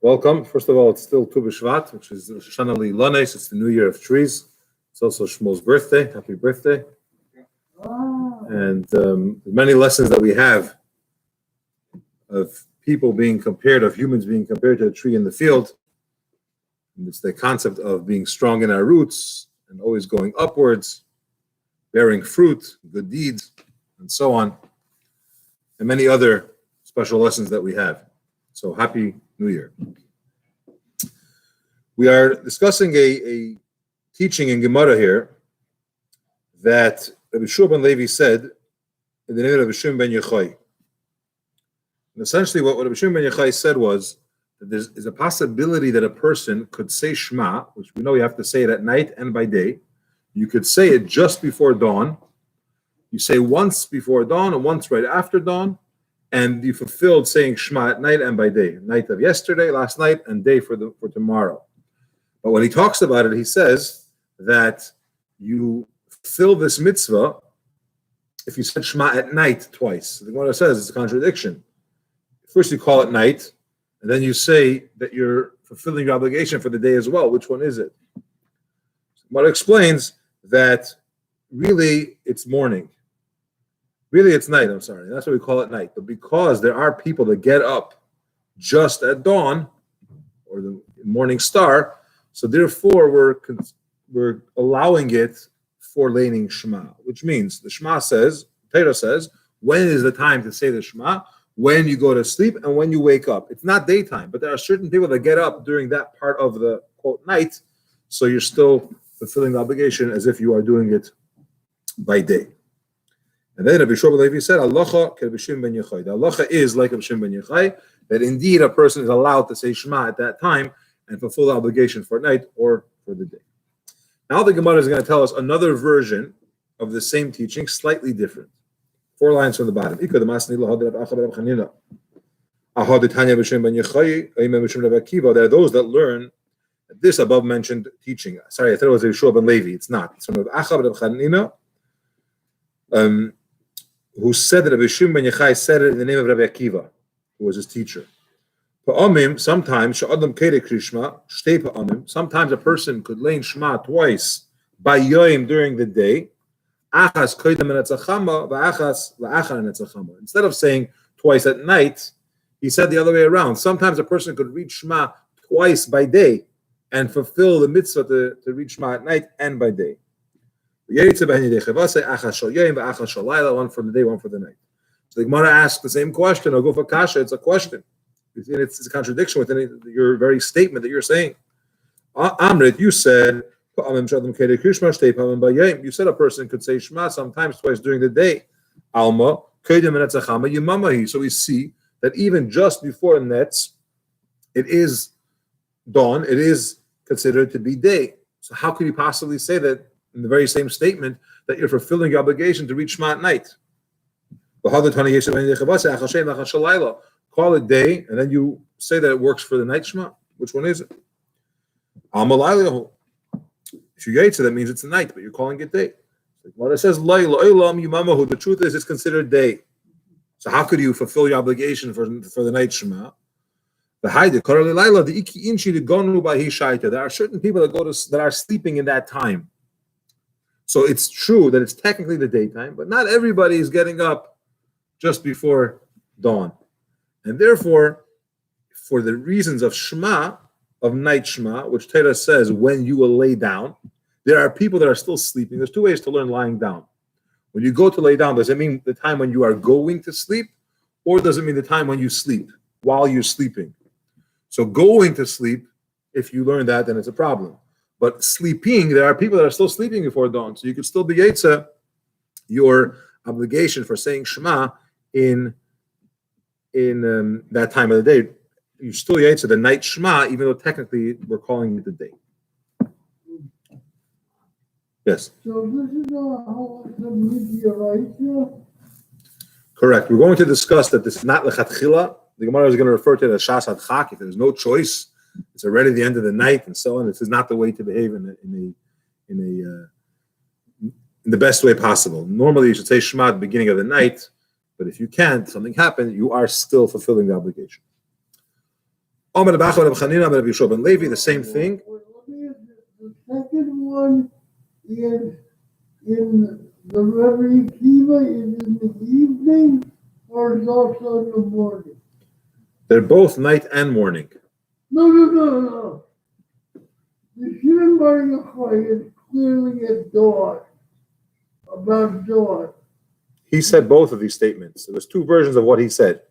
Welcome. First of all, it's still Tu B'Shvat, which is Rosh Hashanah Li'Lanes. It's the New Year of Trees. It's also Shmuel's birthday. Happy birthday. And many lessons that we have of people being compared, of humans being compared to a tree in the field. And it's the concept of being strong in our roots and always going upwards, bearing fruit, good deeds, and so on. And many other special lessons that we have. So happy New Year. We are discussing a teaching in Gemara here that Rabbi ben Levi said in the name of Rabbi Shimon ben Yochai. And essentially what Rabbi Shimon ben Yochai said was that there is a possibility that a person could say Shema, which we know you have to say it at night and by day. You could say it just before dawn. You say once before dawn and once right after dawn. And you fulfilled saying Shema at night and by day. Night of yesterday, last night, and day for tomorrow. But when he talks about it, he says that you fulfill this mitzvah if you said Shema at night twice. The Gemara says it's a contradiction. First you call it night, and then you say that you're fulfilling your obligation for the day as well. Which one is it? Gemara explains that really it's morning. Really, it's night, I'm sorry. That's why we call it night. But because there are people that get up just at dawn, or the morning star, so therefore we're allowing it for laning Shema, which means the Shema says, Torah says, when is the time to say the Shema? When you go to sleep and when you wake up. It's not daytime, but there are certain people that get up during that part of the, quote, night, so you're still fulfilling the obligation as if you are doing it by day. And then Rabbi ben Levi said, "Halacha ke Rabbi Shimon ben Yochai." The halacha is like Rabbi Shimon ben Yochai, that indeed a person is allowed to say Shema at that time and fulfill the obligation for night or for the day. Now the Gemara is going to tell us another version of the same teaching, slightly different. 4 lines from the bottom. There are those that learn this above mentioned teaching. Sorry, I thought it was Rabbi ben Levi. It's not. It's from Rabbi Chanina. Who said that Rabbi Shimon ben Yochai said it in the name of Rabbi Akiva, who was his teacher. Sometimes a person could lay Shema twice by Yom during the day. Instead of saying twice at night, he said the other way around. Sometimes a person could read Shema twice by day and fulfill the mitzvah to read Shema at night and by day. One for the day, one for the night. So the Gemara asks the same question. I'll go for kasha. It's a question. It's a contradiction within your very statement that you're saying. Amrit, you said you said a person could say Shema sometimes twice during the day. Alma, so we see that even just before nets, it is dawn. It is considered to be day. So how could you possibly say that in the very same statement that you're fulfilling your obligation to read Shema at night? Call it day, and then you say that it works for the night Shema. Which one is it? If you yetsa, that means it's a night, but you're calling it day. What it says, the truth is it's considered day. So how could you fulfill your obligation for the night Shema? There are certain people that are sleeping in that time. So it's true that it's technically the daytime, but not everybody is getting up just before dawn. And therefore, for the reasons of Shema, of night Shema, which Torah says when you will lay down, there are people that are still sleeping. There's 2 ways to learn lying down. When you go to lay down, does it mean the time when you are going to sleep, or does it mean the time when you sleep, while you're sleeping? So going to sleep, if you learn that, then it's a problem. But sleeping, there are people that are still sleeping before dawn. So you could still be yetsa your obligation for saying Shema in that time of the day. You still yetsa the night Shema, even though technically we're calling it the day. Yes? So this is the meteorite? Correct. We're going to discuss that this is not lechatchila. The Gemara is going to refer to it as shas adchak. If there's no choice, it's already the end of the night and so on. This is not the way to behave in the best way possible. Normally, you should say Shema at the beginning of the night, but if you can't, something happened, you are still fulfilling the obligation. Amar Rabbi Chanina, Amar Rabbi Yehoshua ben Levi, the same thing. Let me ask you, the second one is in the Rabbi Kiva is in the evening or is also in the morning? They're both night and morning. No. The Shimon Bar Yochai is clearly at dawn, about dawn. He said both of these statements. There was two versions of what he said.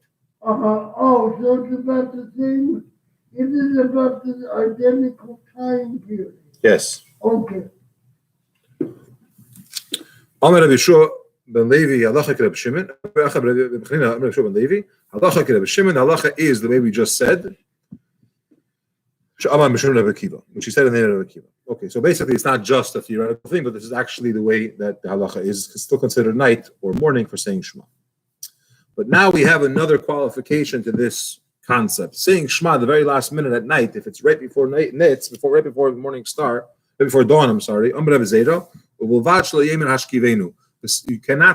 Oh, so it's about the same, it is about the identical time period. Yes. Okay. Amar Rabbi Yehoshua ben Levi, halacha Rabbi Shimon. Rabbi Chanina, Rabbi Yehoshua ben Levi, halacha Rabbi Shimon. Halacha is the way we just said. Amar Mishum Rabbi Kiva, which he said in the name of Rabbi Kiva. Okay, so basically it's not just a theoretical thing, but this is actually the way that the halacha is. It's still considered night or morning for saying Shema. But now we have another qualification to this concept. Saying Shema the very last minute at night, if it's right before night, right before the morning star, right before dawn, I'm sorry. You cannot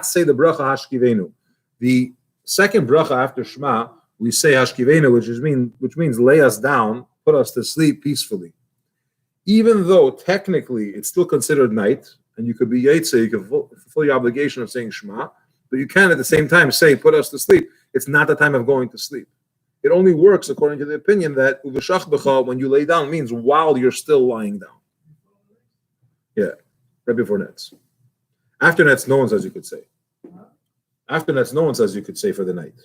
say the bracha hashkivenu. The second bracha after Shema, we say hashkivenu, which means lay us down, put us to sleep peacefully. Even though technically it's still considered night, and you could be Yetze, you can fulfill your obligation of saying Shema, but you can at the same time say, put us to sleep. It's not the time of going to sleep. It only works according to the opinion that when you lay down means while you're still lying down. Yeah, right before nets. After nets, no one says you could say. After nets, no one says you could say for the night.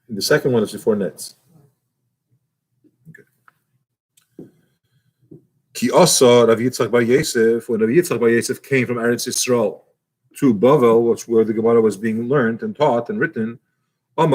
And the second one is before nets. Ki also Rav Yitzchak Bar Yosef, when Rav Yitzchak Bar Yosef came from Eretz Yisrael to Bavel, where the Gemara was being learned and taught and written, he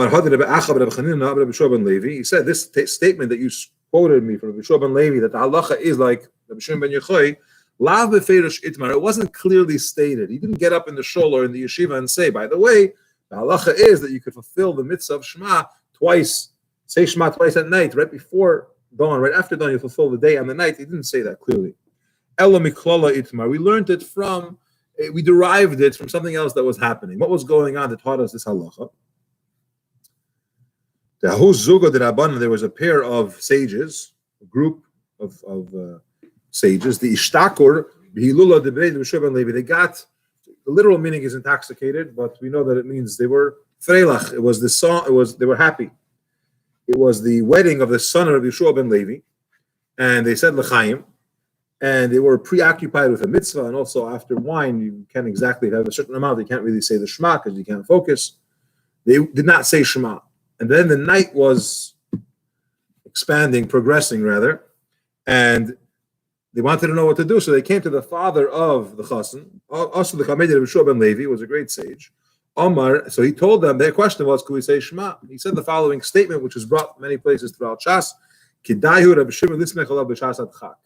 said this statement that you quoted me from Rabbi Yehoshua ben Levi, that the halacha is like Rabbi Shimon ben Yochai, lav beferish itmar. It wasn't clearly stated. He didn't get up in the shul or in the yeshiva and say, by the way, the halacha is that you could fulfill the mitzvah of Shema twice, say Shema twice at night, right before dawn, right after dawn, you fulfill the day and the night. He didn't say that clearly. Ela miklala itmar. We learned it from, we derived it from something else that was happening. What was going on that taught us this halacha? There was a pair of sages, a group of sages. The Ishtakur, they got, the literal meaning is intoxicated, but we know that it means they were freilach. It was the song. They were happy. It was the wedding of the son of Yehoshua ben Levi, and they said l'chaim, and they were preoccupied with a mitzvah, and also after wine, you can't exactly have a certain amount. You can't really say the Shema because you can't focus. They did not say Shema. And then the night was progressing rather, and they wanted to know what to do. So they came to the father of the chassan, also the Chamed of Yehoshua ben Levi, was a great sage. Omar, so he told them, their question was, could we say Shema? He said the following statement, which is brought many places throughout Shas, Kidayu Rabbi Shimon lismech alav b'shas adchak.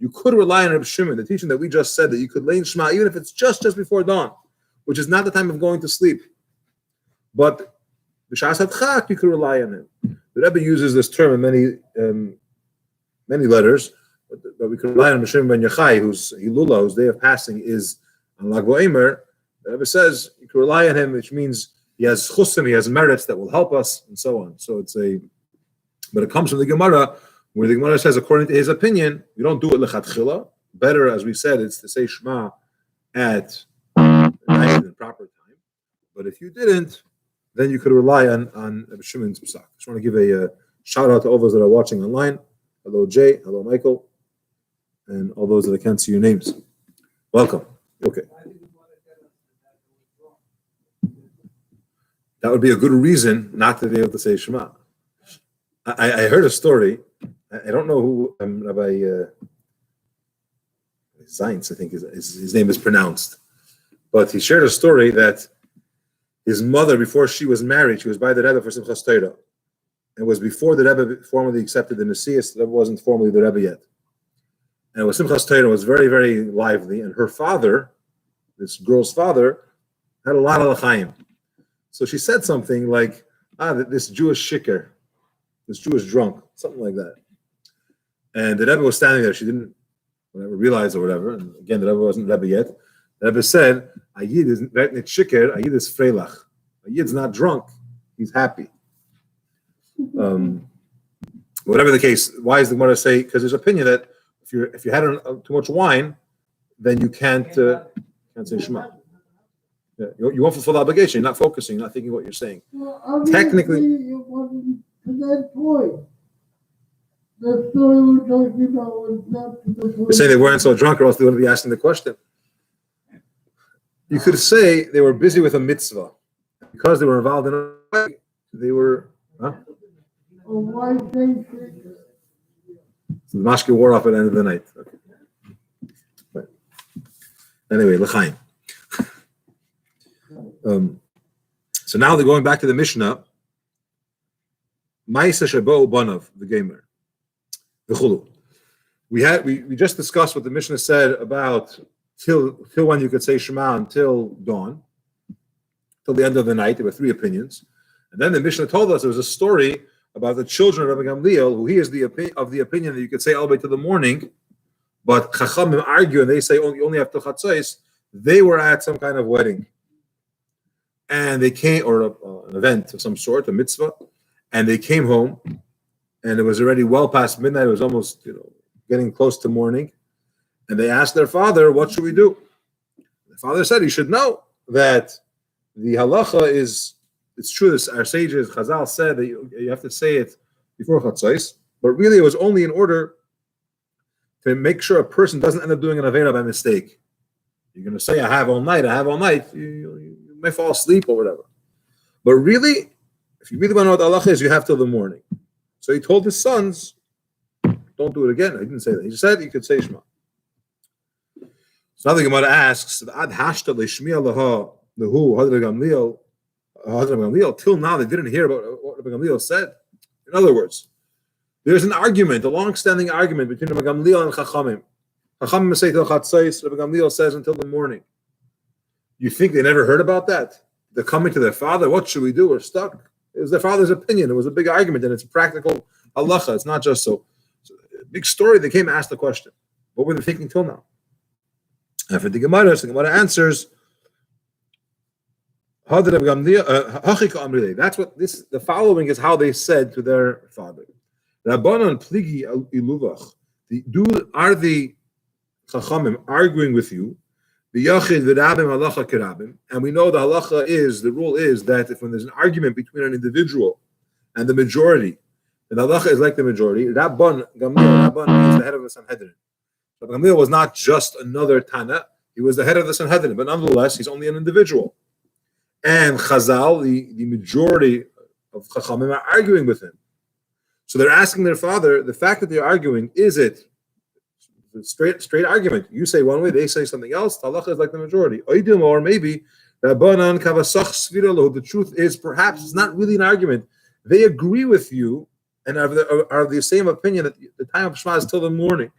You could rely on Rabbi Shimon, the teaching that we just said, that you could lay in Shema, even if it's just before dawn, which is not the time of going to sleep. But b'shas adchak, you could rely on him. The Rebbe uses this term in many letters, but we could rely on Rabbi Shimon ben Yochai, whose Hilula, whose day of passing is on Lag BaOmer. The Rebbe says you can rely on him, which means he has chusim, he has merits that will help us, and so on. So but it comes from the Gemara, where the Gemara says, according to his opinion, you don't do it lechatchila. Better, as we said, it's to say Shema at night in the proper time. But if you didn't, then you could rely on Rabbi Shimon's psak. I just want to give a shout out to all those that are watching online. Hello, Jay. Hello, Michael. And all those that I can't see your names. Welcome. Okay. That would be a good reason not to be able to say Shema. I heard a story. I don't know who Rabbi Zainz, I think his name is pronounced. But he shared a story that his mother, before she was married, she was by the Rebbe for Simchas Torah. It was before the Rebbe formally accepted the Nesius. The Rebbe wasn't formally the Rebbe yet. And it was Simchas Torah, was very, very lively. And her father, this girl's father, had a lot of l'chaim. So she said something like, this Jewish shikar, this Jewish drunk, something like that. And the Rebbe was standing there. She didn't realize or whatever. And again, the Rebbe wasn't Rebbe yet. The Rebbe said, Ayid is shikar, Ayid is freilach. A Yid's not drunk, he's happy. Whatever the case, why is the Gemara say? Because there's opinion that if you had too much wine, then you can't say Shema. Yeah, you won't fulfill the obligation. You're not focusing. You're not thinking what you're saying. Well, Technically, it wasn't to that point. The story we're talking about was not to the point. you're saying they weren't so drunk, or else they wouldn't be asking the question. You could say they were busy with a mitzvah. Because they were involved in a fight, they were. Huh? Or why say So the mashke wore off at the end of the night. Okay. Right. Anyway, l'chaim. So now they're going back to the Mishnah. Ma'isa shebo banav the gamer. V'chulu. We just discussed what the Mishnah said about till when you could say Shema until dawn, till the end of the night. There were three opinions, and then the Mishnah told us there was a story about the children of Rabbi Gamliel, who he is of the opinion that you could say all the way to the morning, but Chachamim argue and they say only after Chatzos. They were at some kind of wedding, and they came, or an event of some sort, a mitzvah, and they came home, and it was already well past midnight. It was almost getting close to morning, and they asked their father, "What should we do?" The father said, "You should know that the halacha is." It's true, our sages, Chazal said that you have to say it before Chatzos, but really it was only in order to make sure a person doesn't end up doing an Avera by mistake. You're going to say, I have all night, you may fall asleep or whatever. But really, if you really want to know what the halacha is, you have till the morning. So he told his sons, don't do it again. He didn't say that. He just said you could say Shema. So now the Gemara asks, Ad hashta leishmiya laha lehu hadra Gamliel. Till now, they didn't hear about what Rabbi Gamliel said. In other words, there's an argument, a long-standing argument between Rabbi Gamliel and Chachamim. Chachamim say till Chatzos, Rabbi Gamliel says until the morning. You think they never heard about that? They're coming to their father. What should we do? We're stuck. It was their father's opinion. It was a big argument, and it's a practical halacha. It's not just so. Big story. They came and asked the question. What were they thinking till now? And for the Gemara answers. That's what the following is how they said to their father. Rabbanan pligi iluvach. Are the Chachamim arguing with you? The Yachid v'Rabim halacha kerabim, and we know the halacha is the rule is that if when there's an argument between an individual and the majority, the halacha is like the majority. Rabban Gamliel is the head of the Sanhedrin. But Gamliel was not just another Tana; he was the head of the Sanhedrin. But nonetheless, he's only an individual. And Chazal, the majority of Chachamim, are arguing with him. So they're asking their father, the fact that they're arguing, is it a straight argument? You say one way, they say something else. Halacha is like the majority. Or maybe the truth is perhaps it's not really an argument. They agree with you and are of the same opinion that the time of Shema is till the morning.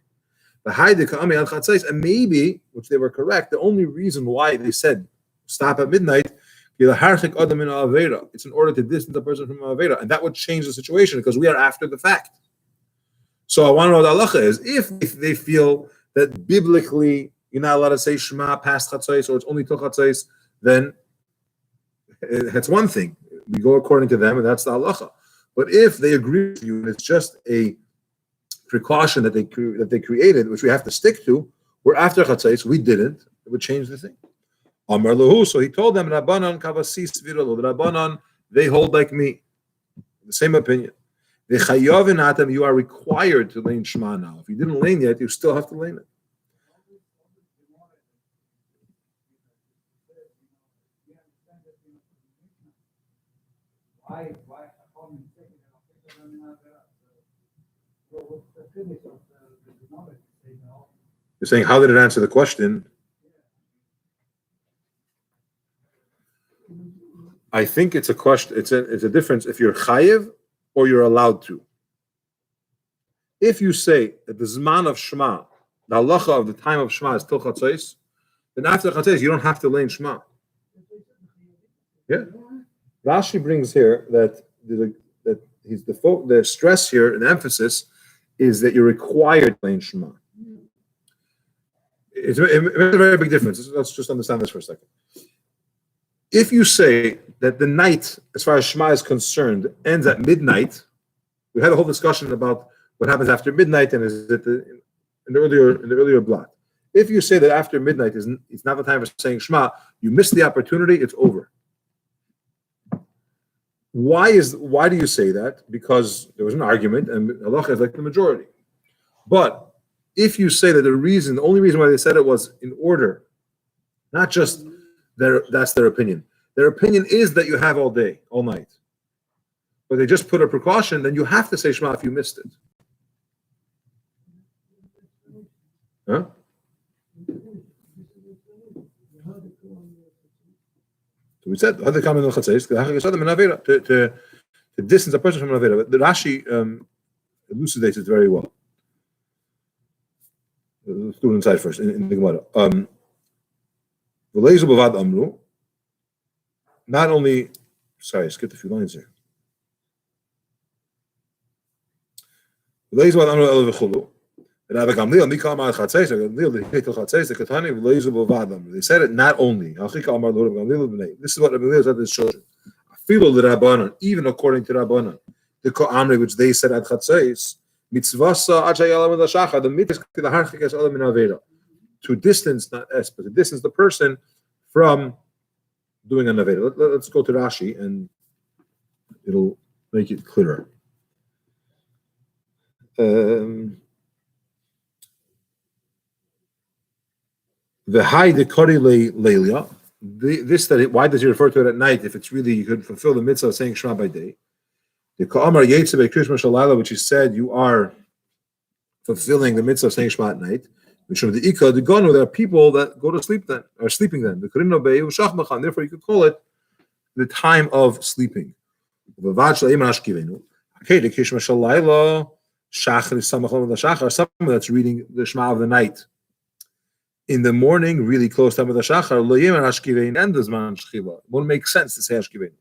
And maybe, which they were correct, the only reason why they said stop at midnight, it's in order to distance the person from Avera, and that would change the situation because we are after the fact. So I want to know what halacha is. If they feel that biblically you're not allowed to say Shema past Chatzos or it's only till Chatzos, then that's one thing. We go according to them, and that's the halacha. But if they agree with you and it's just a precaution that they created, which we have to stick to, we're after Chatzos. We didn't. It would change the thing. Amar Lahu, so he told them, Rabbanan kavasis virolo. The Rabbanan, they hold like me. The same opinion. The Chayav in Atam, you are required to learn Shema now. If you didn't learn yet, you still have to learn it. You're saying, how did it answer the question? I think it's a question. It's a difference if you're chayiv or you're allowed to. If you say that the zman of Shema, the halacha of the time of Shema is till Chatzos, then after Chatzos you don't have to learn Shema. Yeah, Rashi brings here that the stress here and the emphasis is that you're required to learn Shema. It makes a very big difference. Let's just understand this for a second. If you say that the night, as far as Shema is concerned, ends at midnight. We had a whole discussion about what happens after midnight, and is it in the earlier blot. If you say that after midnight it's not the time for saying Shema, you miss the opportunity. It's over. Why do you say that? Because there was an argument, and halacha is like the majority. But if you say that the only reason why they said it was in order, not just that's their opinion. Their opinion is that you have all day, all night. But they just put a precaution, then you have to say Shema if you missed it. Huh? So we said, to distance a person from an Avera. But the Rashi elucidates it very well. Let's do it inside first, in the Gemara. Not only, sorry, I skipped a few lines here. They said it not only. This is what Rabbi Leah said to his children. Even according to Rabbanan, the Ko'amri, which they said at Chatzais, the mitzvah to distance, not es, but to distance the person from doing an aveda. Let's go to Rashi, and it'll make it clearer. The high dekori lelia. This that why does he refer to it at night if it's really you could fulfill the mitzvah of saying Shema by day? The Ka'amar Yetzibei Krishma Shalala, which is said you are fulfilling the mitzvah of saying Shema at night. There are people that go to sleep then, are sleeping then. Therefore, you could call it the time of sleeping. Someone that's reading the Shema of the night in the morning, really close time of the Shachar, won't make sense to say Hashkiveinu.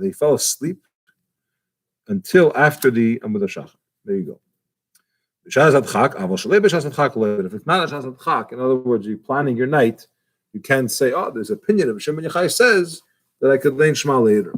They fell asleep until after the Amud HaShachar. There you go. If it's not a Shas Adchak, in other words, you're planning your night, you can't say, oh, there's an opinion of Hashem Ben Yochai says that I could learn Shema later.